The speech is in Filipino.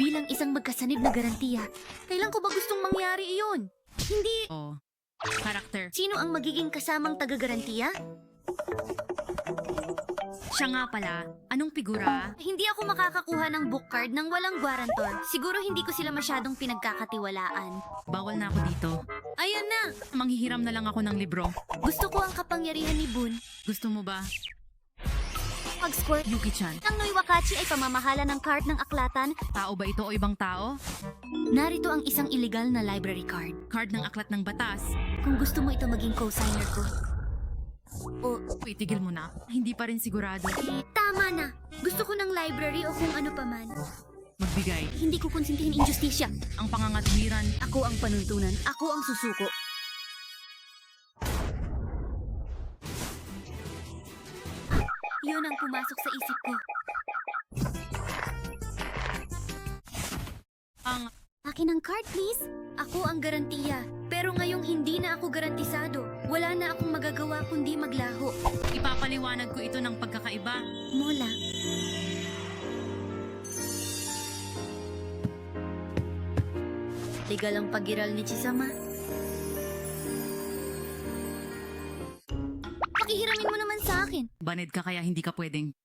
Bilang isang magkasanib na garantiya, kailan ko ba gustong mangyari iyon? Hindi. Oh, karakter. Sino ang magiging kasamang taga-garantiya? Siya nga pala. Anong figura? Hindi ako makakakuha ng book card nang walang guarantor. Siguro hindi ko sila masyadong pinagkakatiwalaan. Bawal na ako dito. Ayan na! Manghihiram na lang ako ng libro. Gusto ko ang kapangyarihan ni Boon. Gusto mo ba? Pag-squirt, Yuki-chan, ang Noiwakachi ay pamamahala ng card ng aklatan. tao ba ito o ibang tao? Narito ang isang illegal na library card. Card ng aklat ng batas. Kung gusto mo ito maging co-signer ko. O, Itigil mo na. Hindi pa rin sigurado. tama na! Gusto ko ng library o kung ano pa man. Magbigay. Hindi ko konsintihin injustisya. Ang pangangatwiran. Ako ang panuntunan. Ako ang susuko. Yun ang pumasok sa isip ko. Ang Akin ang card, please. Ako ang garantiya. Pero ngayong hindi na ako garantisado. Wala na akong magagawa kundi maglaho. ipapaliwanag ko ito ng pagkakaiba. Mola. Legal ang pagiral ni Chisama. Pakihiramin mo naman sa akin. Baned ka kaya hindi ka pwedeng.